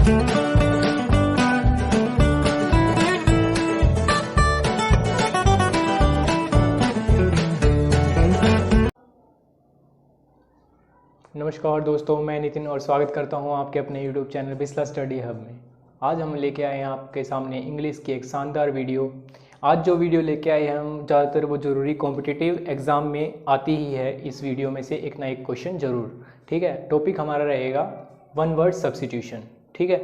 नमस्कार दोस्तों, मैं नितिन और स्वागत करता हूं आपके अपने YouTube channel Bisla study hub में। आज हम लेके आए हैं आपके सामने इंग्लिश की एक शानदार वीडियो। आज जो वीडियो लेके आए हैं हम, ज़्यादातर वो ज़रूरी कॉम्पिटिटिव एग्ज़ाम में आती ही है। इस वीडियो में से एक ना एक क्वेश्चन ज़रूर, ठीक है। टॉपिक हमारा रहेगा वन वर्ड सब्स्टिट्यूशन, ठीक है।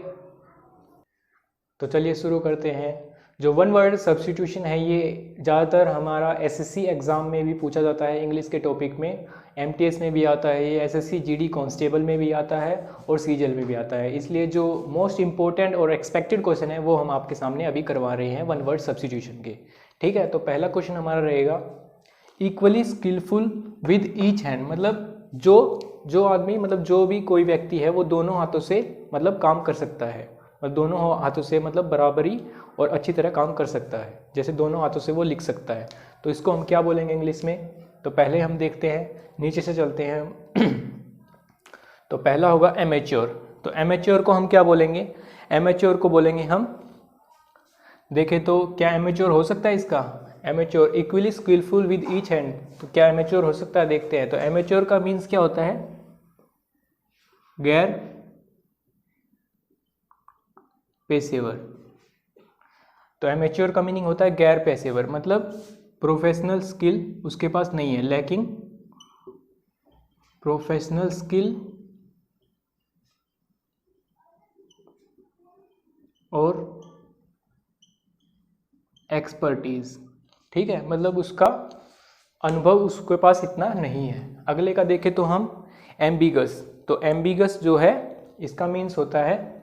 तो चलिए शुरू करते हैं। जो वन वर्ड सब्स्टिट्यूशन है ये ज़्यादातर हमारा एसएससी एग्ज़ाम में भी पूछा जाता है इंग्लिश के टॉपिक में, एमटीएस में भी आता है, ये एसएससी जीडी कांस्टेबल में भी आता है और सीजीएल में भी आता है। इसलिए जो मोस्ट इंपॉर्टेंट और एक्सपेक्टेड क्वेश्चन है वो हम आपके सामने अभी करवा रहे हैं वन वर्ड सब्स्टिट्यूशन के, ठीक है। तो पहला क्वेश्चन हमारा रहेगा equally skillful with each hand, मतलब जो आदमी, मतलब जो भी कोई व्यक्ति है वो दोनों हाथों से मतलब काम कर सकता है, और दोनों हाथों से मतलब बराबरी और अच्छी तरह काम कर सकता है, जैसे दोनों हाथों से वो लिख सकता है। तो इसको हम क्या बोलेंगे इंग्लिश में? तो पहले हम देखते हैं, नीचे से चलते हैं। तो पहला होगा एमेच्योर। तो एमेच्योर को हम क्या बोलेंगे? एमेच्योर को बोलेंगे हम, देखें तो क्या एमेच्योर हो सकता है इसका? Amateur equally skillful with each hand, तो क्या एमेच्योर हो सकता है? देखते हैं। तो एमेच्योर का मीन्स क्या होता है? गैर पेशेवर। तो एमेच्योर का मीनिंग होता है गैर पेशेवर, मतलब प्रोफेशनल स्किल उसके पास नहीं है, लैकिंग प्रोफेशनल स्किल और एक्सपर्टीज, ठीक है। मतलब उसका अनुभव उसके पास इतना नहीं है। अगले का देखें तो हम एम्बिगस। तो एम्बिगस जो है इसका मीन्स होता है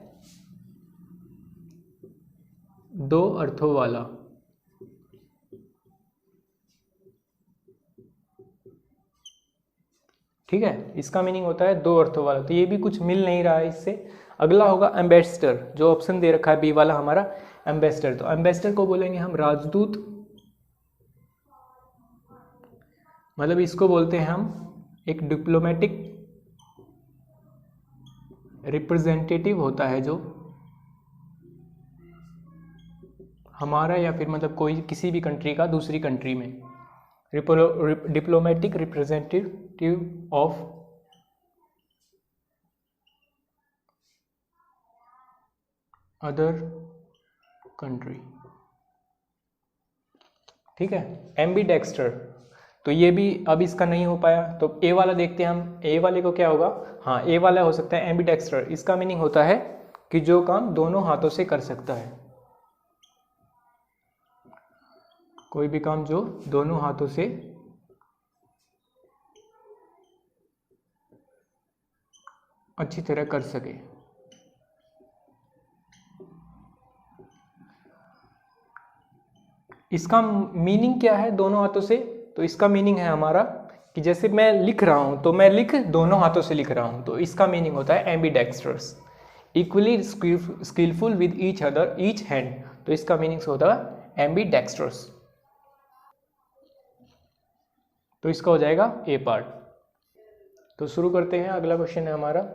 दो अर्थों वाला, ठीक है। इसका मीनिंग होता है दो अर्थों वाला। तो ये भी कुछ मिल नहीं रहा है इससे। अगला होगा एम्बेसडर, जो ऑप्शन दे रखा है बी वाला हमारा एम्बेसडर। तो एम्बेसडर को बोलेंगे हम राजदूत, मतलब इसको बोलते हैं हम एक डिप्लोमेटिक रिप्रेजेंटेटिव होता है जो हमारा या फिर मतलब कोई किसी भी कंट्री का दूसरी कंट्री में, diplomatic representative of other country, ठीक है। एम्बीडेक्स्टर, तो ये भी अब इसका नहीं हो पाया। तो ए वाला देखते हैं हम, ए वाले को क्या होगा? हाँ, ए वाला हो सकता है एम्बीडेक्स्टर। इसका मीनिंग होता है कि जो काम दोनों हाथों से कर सकता है, कोई भी काम जो दोनों हाथों से अच्छी तरह कर सके। इसका मीनिंग क्या है दोनों हाथों से? तो इसका मीनिंग है हमारा कि जैसे मैं लिख रहा हूं तो मैं लिख दोनों हाथों से लिख रहा हूं, तो इसका मीनिंग होता है ambidextrous, equally skillful with each other each hand. तो इसका मीनिंग होता है एम्बीडेक्स्ट्रस। तो इसका हो जाएगा ए पार्ट। तो शुरू करते हैं। अगला क्वेश्चन है हमारा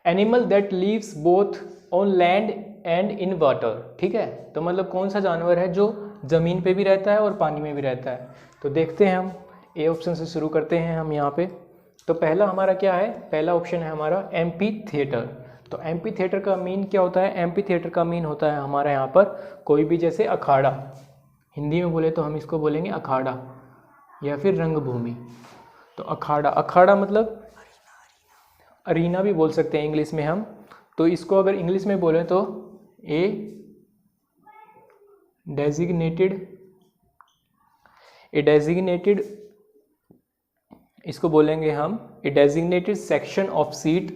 animal that lives both on land and in water, ठीक है। तो मतलब कौन सा जानवर है जो ज़मीन पे भी रहता है और पानी में भी रहता है? तो देखते हैं हम, ए ऑप्शन से शुरू करते हैं हम यहाँ पे। तो पहला हमारा क्या है? पहला ऑप्शन है हमारा एम्पी थिएटर। तो एम्पी थिएटर का मीन क्या होता है? एम्पी थिएटर का मीन होता है हमारे यहाँ पर कोई भी, जैसे अखाड़ा, हिंदी में बोले तो हम इसको बोलेंगे अखाड़ा या फिर रंगभूमि। तो अखाड़ा, अखाड़ा मतलब अरीना भी बोल सकते हैं इंग्लिश में हम। तो इसको अगर इंग्लिश में बोले तो ए डेजिग्नेटेड, इसको बोलेंगे हम a designated section of seat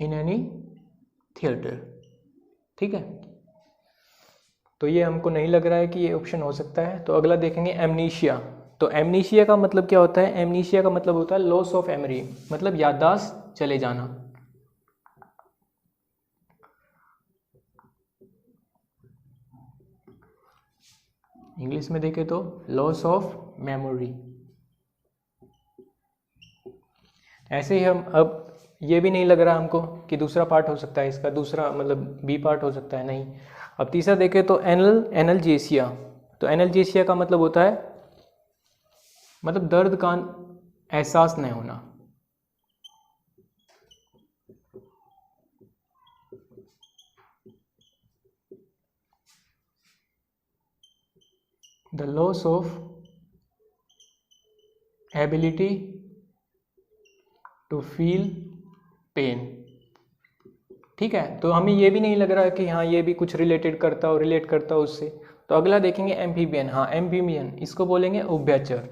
in any theatre, ठीक है। तो ये हमको नहीं लग रहा है कि ये ऑप्शन हो सकता है। तो अगला देखेंगे एमनीशिया। तो एमनीशिया का मतलब क्या होता है? एमनीशिया का मतलब होता है लॉस ऑफ मेमोरी, मतलब याददाश्त चले जाना। इंग्लिश में देखें तो लॉस ऑफ मेमोरी, ऐसे ही हम अब ये भी नहीं लग रहा हमको कि दूसरा पार्ट हो सकता है इसका, दूसरा मतलब बी पार्ट हो सकता है, नहीं। अब तीसरा देखें तो एनल्जेसिया। तो एनल्जेसिया का मतलब होता है मतलब दर्द का एहसास नहीं होना। The loss of ability to feel pain. ठीक है, तो हमें ये भी नहीं लग रहा है कि हाँ ये भी कुछ रिलेट करता हो उससे। तो अगला देखेंगे एम्फीबियन। हाँ एम्फीबियन, इसको बोलेंगे उभयचर।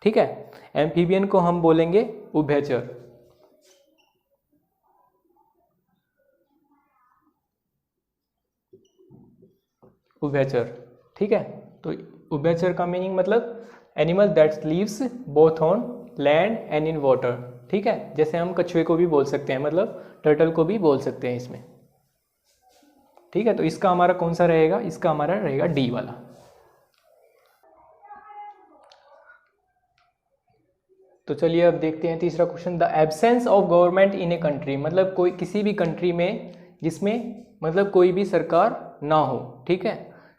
ठीक है, एम्फीबियन को हम बोलेंगे उभयचर। उभयचर, ठीक है। तो उभयचर का मीनिंग मतलब animal that lives both on land and in water. ठीक है, जैसे हम कछुए को भी बोल सकते हैं, मतलब टर्टल को भी बोल सकते हैं इसमें। ठीक है, तो इसका हमारा कौन सा रहेगा, इसका हमारा रहेगा डी वाला। तो चलिए अब देखते हैं तीसरा question. The absence of government in a country, मतलब कोई किसी भी कंट्री में जिसमें मतलब कोई भी सरकार ना हो। ठीक है,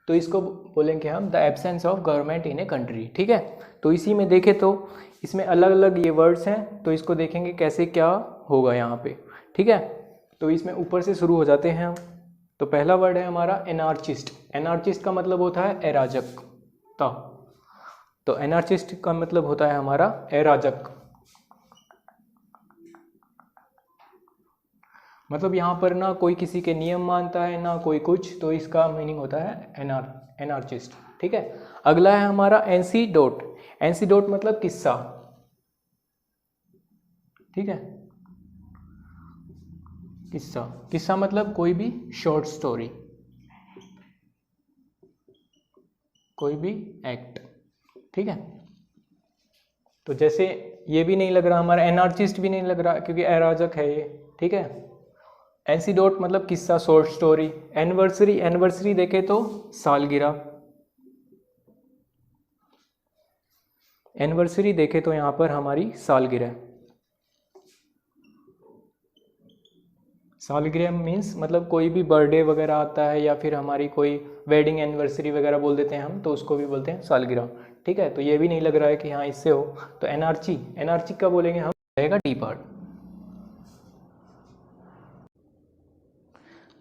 तो इसको बोलेंगे हम the absence of government in a country. ठीक है, तो इसी में देखें तो इसमें अलग अलग ये वर्ड्स हैं, तो इसको देखेंगे कैसे क्या होगा यहाँ पे। ठीक है, तो इसमें ऊपर से शुरू हो जाते हैं हम। तो पहला वर्ड है हमारा एनार्चिस्ट। एनार्चिस्ट का मतलब होता है अराजकता। तो एनार्चिस्ट का मतलब होता है हमारा अराजक। मतलब यहाँ पर ना कोई किसी के नियम मानता है ना कोई कुछ, तो इसका मीनिंग होता है एनार्चिस्ट। ठीक है, अगला है हमारा एंसीडोट। एंसीडोट मतलब किस्सा। ठीक है, किस्सा, किस्सा मतलब कोई भी शॉर्ट स्टोरी, कोई भी एक्ट। ठीक है, तो जैसे ये भी नहीं लग रहा हमारा, एनार्चिस्ट भी नहीं लग रहा क्योंकि अराजक है ये। ठीक है, एंसीडोट मतलब किस्सा, शॉर्ट स्टोरी। एनिवर्सरी, एनिवर्सरी देखे तो सालगिरह। एनिवर्सरी देखे तो यहाँ पर हमारी सालगिरह। सालगिरह मीन्स मतलब कोई भी बर्थडे वगैरह आता है या फिर हमारी कोई वेडिंग एनिवर्सरी वगैरह बोल देते हैं हम, तो उसको भी बोलते हैं सालगिरह। ठीक है, तो ये भी नहीं लग रहा है कि हाँ इससे हो। तो एनआरची, एनआरची का बोलेंगे हम, रहेगा डी पार्ट।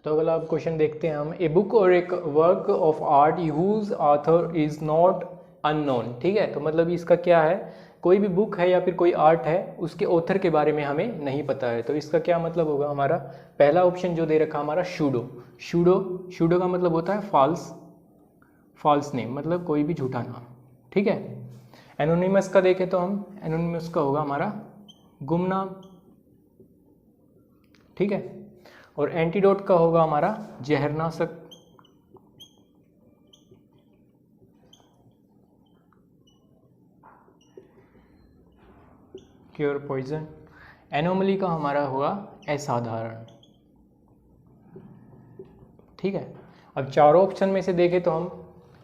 तो अगला अब क्वेश्चन देखते हैं हम। ए बुक और एक work of art whose author is not unknown. ठीक है, तो मतलब इसका क्या है, कोई भी बुक है या फिर कोई आर्ट है उसके ऑथर के बारे में हमें नहीं पता है। तो इसका क्या मतलब होगा हमारा, पहला ऑप्शन जो दे रखा हमारा शूडो। शूडो, शूडो का मतलब होता है फॉल्स, फॉल्स नेम मतलब कोई भी झूठा नाम। ठीक है, एनोनिमस का देखें तो हम, एनोनिमस का होगा हमारा गुमनाम। ठीक है, और एंटीडोट का होगा हमारा जहरनाशक। Cure, poison. एनोमली का हमारा होगा असाधारण। ठीक है, अब चारों ऑप्शन में से देखें तो हम,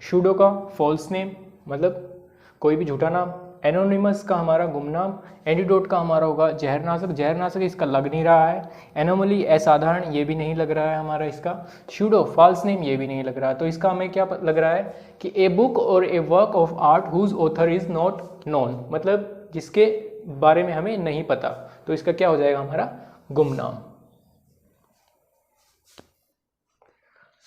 शूडो का फॉल्स नेम मतलब कोई भी झूठा नाम, एनोनिमस का हमारा गुमनाम, एंटीडोट का हमारा होगा जहरनाशक। जहरनाशक इसका लग नहीं रहा है। एनोमली असाधारण, ये भी नहीं लग रहा है हमारा इसका। शूडो फॉल्स नेम, ये भी नहीं लग रहा है। तो इसका हमें क्या लग रहा है कि ए बुक और a work of art whose author is not known, मतलब जिसके बारे में हमें नहीं पता। तो इसका क्या हो जाएगा हमारा गुमनाम।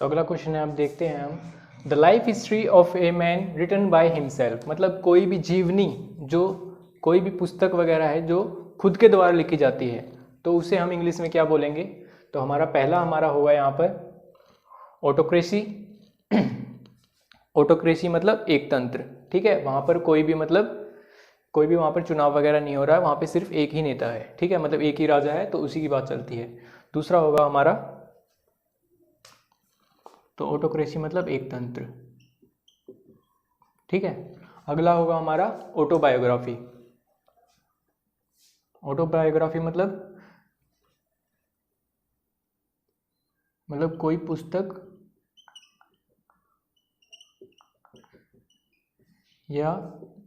तो अगला क्वेश्चन है, आप देखते हैं हम। The life history of a man written by himself, मतलब कोई भी जीवनी, जो कोई भी पुस्तक वगैरह है जो खुद के द्वारा लिखी जाती है, तो उसे हम इंग्लिश में क्या बोलेंगे। तो हमारा पहला हमारा होगा यहाँ पर ऑटोक्रेसी। ऑटोक्रेसी मतलब एक तंत्र। ठीक है, वहाँ पर कोई भी मतलब कोई भी वहाँ पर चुनाव वगैरह नहीं हो रहा है, वहाँ पे सिर्फ एक ही नेता है। ठीक है, मतलब एक ही राजा है, तो उसी की बात चलती है। दूसरा होगा हमारा, तो ऑटोक्रेसी मतलब एक तंत्र। ठीक है, अगला होगा हमारा ऑटोबायोग्राफी। ऑटोबायोग्राफी मतलब कोई पुस्तक या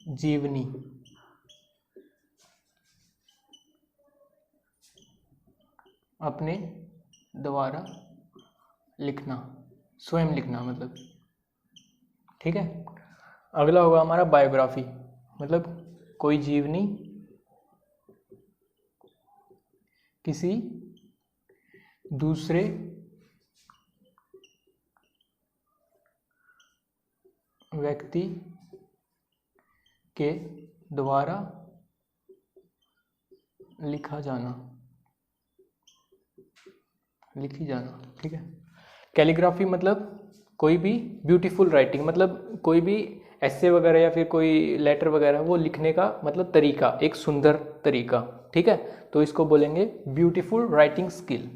जीवनी। अपने द्वारा लिखना, स्वयं लिखना मतलब, ठीक है। अगला होगा हमारा बायोग्राफी, मतलब कोई जीवनी किसी दूसरे व्यक्ति के द्वारा लिखी जाना, ठीक है। कैलीग्राफी मतलब कोई भी ब्यूटीफुल राइटिंग, मतलब कोई भी ऐसे वगैरह या फिर कोई लेटर वगैरह, वो लिखने का मतलब तरीका, एक सुंदर तरीका, ठीक है। तो इसको बोलेंगे ब्यूटीफुल राइटिंग स्किल।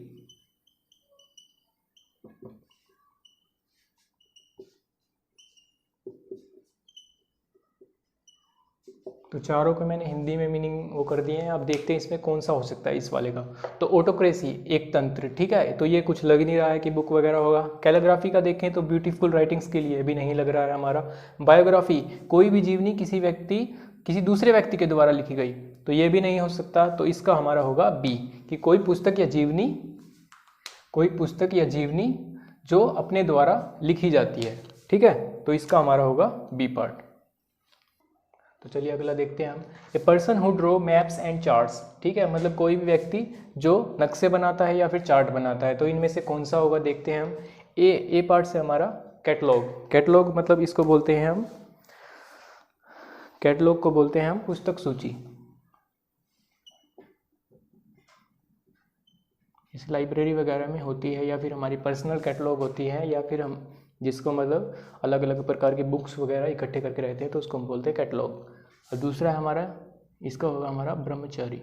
तो चारों को मैंने हिंदी में मीनिंग वो कर दिए हैं। अब देखते हैं इसमें कौन सा हो सकता है इस वाले का। तो ऑटोक्रेसी, एक तंत्र, ठीक है। तो ये कुछ लग नहीं रहा है कि बुक वगैरह होगा। कैलीग्राफी का देखें तो ब्यूटीफुल राइटिंग्स के लिए भी नहीं लग रहा है हमारा। बायोग्राफी, कोई भी जीवनी किसी दूसरे व्यक्ति के द्वारा लिखी गई, तो ये भी नहीं हो सकता। तो इसका हमारा होगा बी, कि कोई पुस्तक या जीवनी जो अपने द्वारा लिखी जाती है, ठीक है। तो इसका हमारा होगा बी पार्ट। तो चलिए अगला देखते हैं हम। A person who draw maps and charts, ठीक है, मतलब कोई भी व्यक्ति जो नक्शे बनाता है या फिर चार्ट बनाता है। तो इनमें से कौन सा होगा देखते हैं हम। ए पार्ट से हमारा कैटलॉग मतलब इसको बोलते हैं हम, कैटलॉग को बोलते हैं हम पुस्तक सूची। इस लाइब्रेरी वगैरह में होती है, या फिर हमारी पर्सनल कैटलॉग होती है, या फिर हम जिसको मतलब अलग अलग प्रकार की बुक्स वगैरह इकट्ठे करके रहते हैं, तो उसको हम बोलते हैं कैटलॉग। और दूसरा है हमारा, इसका होगा हमारा ब्रह्मचारी।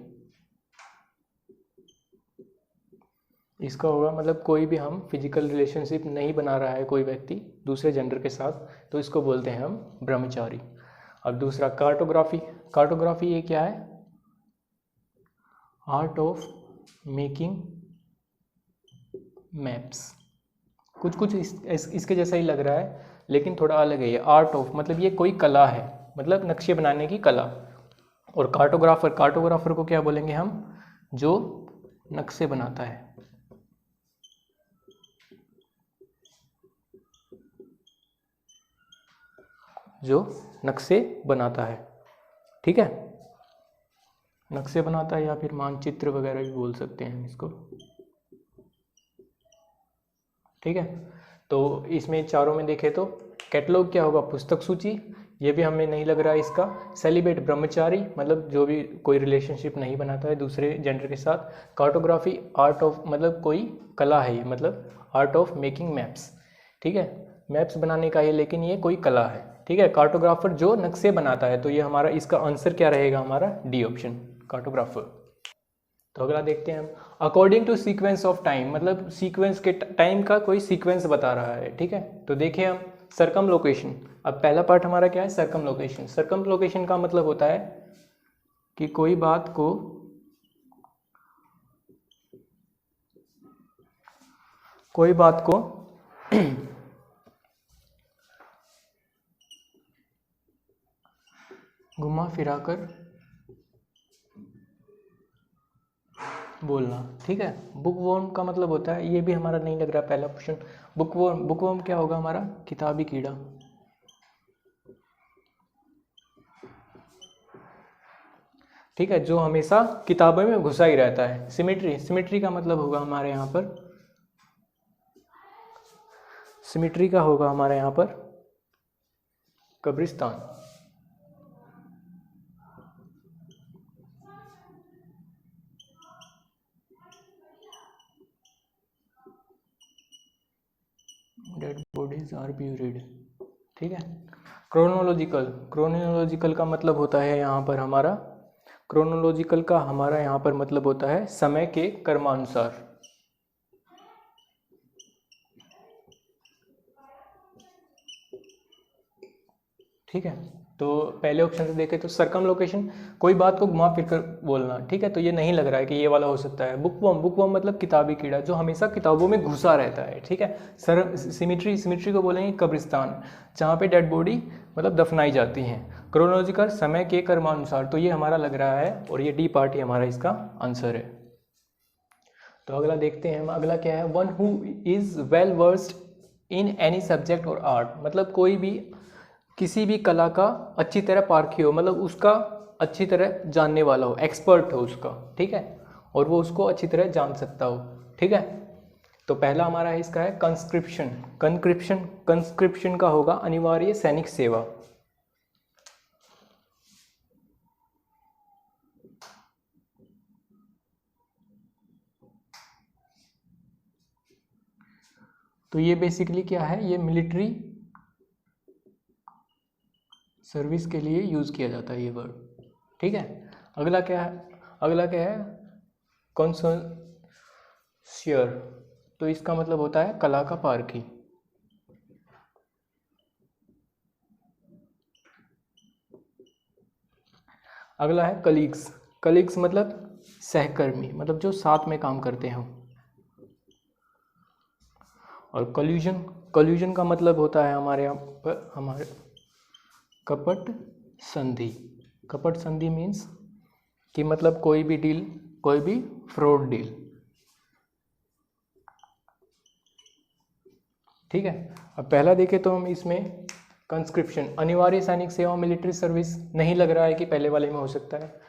इसका होगा मतलब कोई भी हम फिजिकल रिलेशनशिप नहीं बना रहा है कोई व्यक्ति दूसरे जेंडर के साथ, तो इसको बोलते हैं हम ब्रह्मचारी। अब दूसरा कार्टोग्राफी ये क्या है, आर्ट ऑफ मेकिंग मैप्स। कुछ इसके जैसा ही लग रहा है, लेकिन थोड़ा अलग है। ये आर्ट ऑफ मतलब ये कोई कला है, मतलब नक्शे बनाने की कला। और कार्टोग्राफर को क्या बोलेंगे हम, जो नक्शे बनाता है, ठीक है। नक्शे बनाता है या फिर मानचित्र वगैरह भी बोल सकते हैं इसको, ठीक है। तो इसमें चारों में देखें तो कैटलॉग क्या होगा, पुस्तक सूची, ये भी हमें नहीं लग रहा है इसका। सेलिब्रेट, ब्रह्मचारी, मतलब जो भी कोई रिलेशनशिप नहीं बनाता है दूसरे जेंडर के साथ। कार्टोग्राफी, आर्ट ऑफ मतलब कोई कला है ये, मतलब आर्ट ऑफ मेकिंग मैप्स, ठीक है, मैप्स बनाने का है, लेकिन ये कोई कला है, ठीक है। कार्टोग्राफर जो नक्शे बनाता है, तो ये हमारा इसका आंसर क्या रहेगा, हमारा डी ऑप्शन, कार्टोग्राफर। तो अगला देखते हैं हम। According to sequence of time, मतलब सीक्वेंस के टाइम का कोई सीक्वेंस बता रहा है, ठीक है। तो देखिए हम, सरकम लोकेशन। अब पहला पार्ट हमारा क्या है, सरकम लोकेशन। सरकम लोकेशन का मतलब होता है कि कोई बात को घुमा फिरा कर बोलना, ठीक है। बुकवर्म का मतलब होता है, ये भी हमारा नहीं लग रहा पहला क्वेश्चन। बुकवर्म क्या होगा हमारा, किताबी कीड़ा, ठीक है, जो हमेशा किताबों में घुसा ही रहता है। सिमेट्री का मतलब होगा हमारे यहाँ पर, सिमेट्री का होगा हमारे यहाँ पर कब्रिस्तान। डेड बॉडीज आर ब्यूरिड, ठीक है। क्रोनोलॉजिकल का मतलब होता है यहाँ पर हमारा, क्रोनोलॉजिकल का हमारा यहाँ पर मतलब होता है समय के क्रमानुसार, ठीक है। तो पहले ऑप्शन से देखें तो सरकम लोकेशन, कोई बात को घुमा फिर कर बोलना, ठीक है। तो ये नहीं लग रहा है कि ये वाला हो सकता है। बुकवर्म मतलब किताबी कीड़ा, जो हमेशा किताबों में घुसा रहता है, ठीक है। सिमेट्री को बोलेंगे कब्रिस्तान, जहाँ पे डेड बॉडी मतलब दफनाई जाती हैं। क्रोनोलॉजिकल, समय के क्रमानुसार, तो ये हमारा लग रहा है, और ये डी पार्ट ही हमारा इसका आंसर है। तो अगला देखते हैं हम, अगला क्या है, one who is well versed in any subject और आर्ट, मतलब कोई भी किसी भी कला का अच्छी तरह पारखी हो, मतलब उसका अच्छी तरह जानने वाला हो, एक्सपर्ट हो उसका, ठीक है, और वो उसको अच्छी तरह जान सकता हो, ठीक है। तो पहला हमारा इसका है कंस्क्रिप्शन। कंस्क्रिप्शन का होगा अनिवार्य सैनिक सेवा। तो ये बेसिकली क्या है, ये मिलिट्री सर्विस के लिए यूज़ किया जाता है ये वर्ड, ठीक है। अगला क्या है, अगला क्या है कॉन्सर्शियर, तो इसका मतलब होता है कला का पारखी। अगला है कलीग्स। कलीग्स मतलब सहकर्मी, मतलब जो साथ में काम करते हो। और कल्यूजन का मतलब होता है हमारे यहाँ पर, हमारे कपट संधि। कपट संधि मीन्स कि मतलब कोई भी डील, कोई भी फ्रॉड डील, ठीक है। अब पहला देखें तो हम इसमें कंस्क्रिप्शन, अनिवार्य सैनिक सेवा, मिलिट्री सर्विस, नहीं लग रहा है कि पहले वाले में हो सकता है।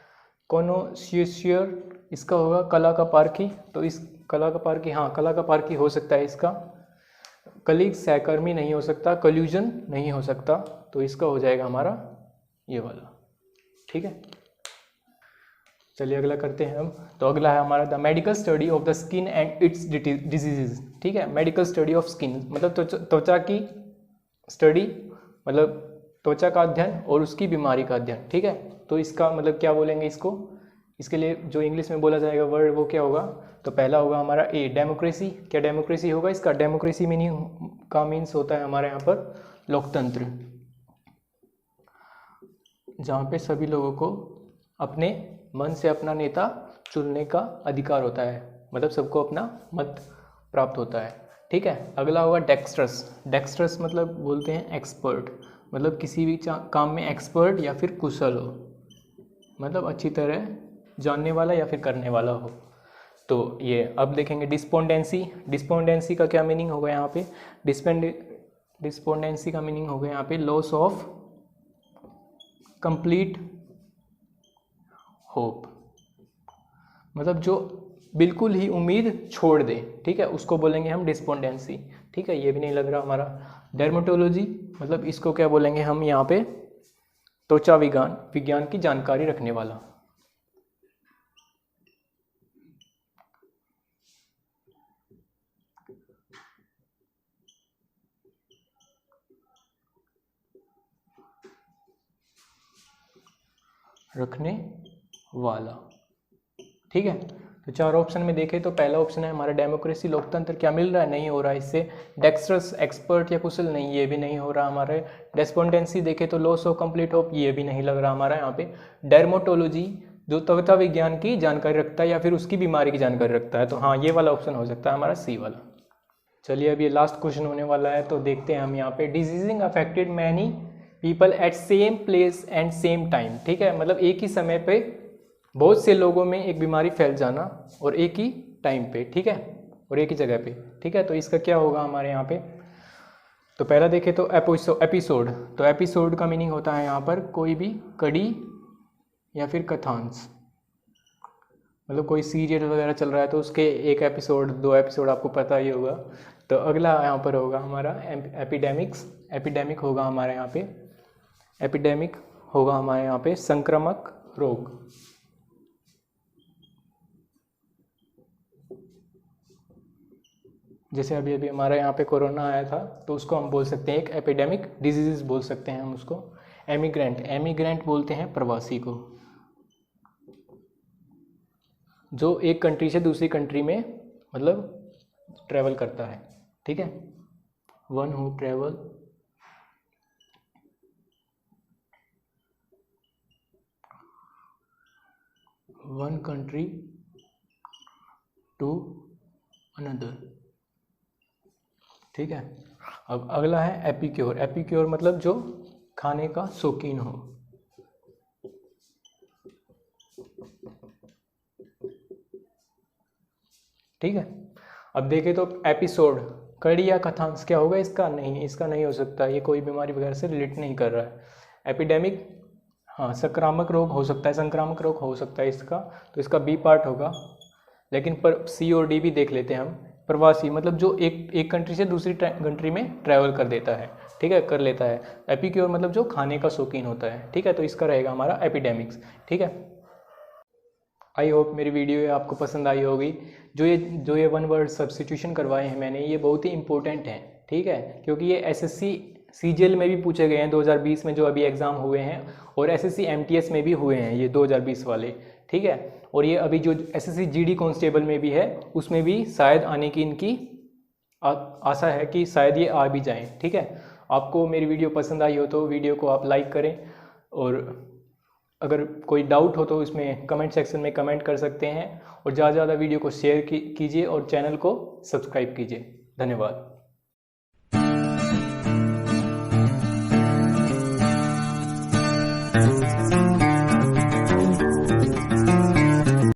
कॉनोसियर, इसका होगा कला का पारखी, तो इस कला का पारखी, हाँ कला का पारखी हो सकता है इसका। कलीग सहकर्मी नहीं हो सकता, कल्यूजन नहीं हो सकता, तो इसका हो जाएगा हमारा ये वाला, ठीक है। चलिए अगला करते हैं हम। तो अगला है हमारा the medical study of the skin and it's diseases, ठीक है। मेडिकल स्टडी ऑफ स्किन मतलब त्वचा की स्टडी, मतलब त्वचा का अध्ययन और उसकी बीमारी का अध्ययन, ठीक है। तो इसका मतलब क्या बोलेंगे इसको, इसके लिए जो इंग्लिश में बोला जाएगा वर्ड वो क्या होगा, तो पहला होगा हमारा ए, डेमोक्रेसी। क्या डेमोक्रेसी होगा इसका, डेमोक्रेसी मीनिंग का मीन्स होता है हमारे यहाँ पर लोकतंत्र, जहाँ पे सभी लोगों को अपने मन से अपना नेता चुनने का अधिकार होता है, मतलब सबको अपना मत प्राप्त होता है, ठीक है। अगला होगा डेक्स्ट्रस। डेक्स्ट्रस मतलब बोलते हैं एक्सपर्ट, मतलब किसी भी काम में एक्सपर्ट या फिर कुशल हो, मतलब अच्छी तरह जानने वाला या फिर करने वाला हो। तो ये अब देखेंगे डिस्पोंडेंसी। डिस्पोंडेंसी का क्या मीनिंग होगा यहाँ पे, डिस्पोंडेंसी का मीनिंग होगा यहाँ पे लॉस ऑफ कंप्लीट होप, मतलब जो बिल्कुल ही उम्मीद छोड़ दे, ठीक है, उसको बोलेंगे हम डिस्पोंडेंसी, ठीक है। ये भी नहीं लग रहा हमारा। डर्मेटोलॉजी मतलब इसको क्या बोलेंगे हम यहाँ पे, त्वचा विज्ञान की जानकारी रखने वाला। रखने वाला, ठीक है। तो चार ऑप्शन में देखें तो पहला ऑप्शन है हमारा डेमोक्रेसी, लोकतंत्र, क्या मिल रहा है, नहीं हो रहा है इससे। डेक्स्ट्रस, एक्सपर्ट या कुशल, नहीं, ये भी नहीं हो रहा हमारे। डेस्पोंडेंसी देखें तो लॉस ऑफ कंप्लीट होप, ये भी नहीं लग रहा हमारा यहाँ पे। डर्मेटोलॉजी जो त्वचा विज्ञान की जानकारी रखता है या फिर उसकी बीमारी की जानकारी रखता है, तो हाँ ये वाला ऑप्शन हो सकता है हमारा सी वाला। चलिए अब ये लास्ट क्वेश्चन होने वाला है, तो देखते हैं हम यहाँ पे। Diseasing affected many people at same place and same time, ठीक है, मतलब एक ही समय पे बहुत से लोगों में एक बीमारी फैल जाना और एक ही टाइम पे, ठीक है, और एक ही जगह पे, ठीक है। तो इसका क्या होगा हमारे यहाँ पे, तो पहला देखें तो एपिसोड। तो एपिसोड का मीनिंग होता है यहाँ पर कोई भी कड़ी या फिर कथांश, मतलब कोई सीरियल वगैरह चल रहा है तो उसके एक एपिसोड, दो एपिसोड, आपको पता ही होगा। तो अगला यहाँ पर होगा हमारा एपिडेमिक्स। एपिडेमिक होगा हमारे यहाँ पे, एपिडेमिक होगा हमारे यहाँ पे संक्रामक रोग। जैसे अभी अभी हमारे यहाँ पे कोरोना आया था, तो उसको हम बोल सकते हैं एक एपिडेमिक डिजीज बोल सकते हैं हम उसको। एमिग्रेंट बोलते हैं प्रवासी को, जो एक कंट्री से दूसरी कंट्री में मतलब ट्रैवल करता है, ठीक है। One who travel one country to another, ठीक है। अब अगला है एपिक्योर। एपिक्योर मतलब जो खाने का शौकीन हो, ठीक है। अब देखें तो एपिसोड, कड़ी या कथांश क्या होगा इसका? नहीं, इसका नहीं हो सकता, ये कोई बीमारी वगैरह से रिलेट नहीं कर रहा है। एपिडेमिक, हाँ संक्रामक रोग हो सकता है, संक्रामक रोग हो सकता है इसका, तो इसका बी पार्ट होगा। लेकिन पर सी और डी भी देख लेते हैं हम। प्रवासी मतलब जो एक कंट्री से दूसरी कंट्री में ट्रैवल कर देता है, ठीक है, कर लेता है। एपिक्योर मतलब जो खाने का शौकीन होता है, ठीक है, तो इसका रहेगा हमारा एपिडेमिक्स, ठीक है। आई होप मेरी वीडियो आपको पसंद आई होगी। जो ये वन वर्ड सब्स्टिट्यूशन करवाए हैं मैंने, ये बहुत ही इंपॉर्टेंट हैं, ठीक है, क्योंकि ये एसएससी सीजीएल में भी पूछे गए हैं 2020 में जो अभी एग्ज़ाम हुए हैं, और एसएससी एमटीएस में भी हुए हैं ये 2020 वाले, ठीक है। और ये अभी जो एसएससी जीडी कांस्टेबल में भी है, उसमें भी शायद आने की इनकी आशा है कि शायद ये आ भी जाएं, ठीक है। आपको मेरी वीडियो पसंद आई हो तो वीडियो को आप लाइक करें, और अगर कोई डाउट हो तो इसमें कमेंट सेक्शन में कमेंट कर सकते हैं, और ज़्यादा से ज़्यादा वीडियो को शेयर कीजिए और चैनल को सब्सक्राइब कीजिए। धन्यवाद।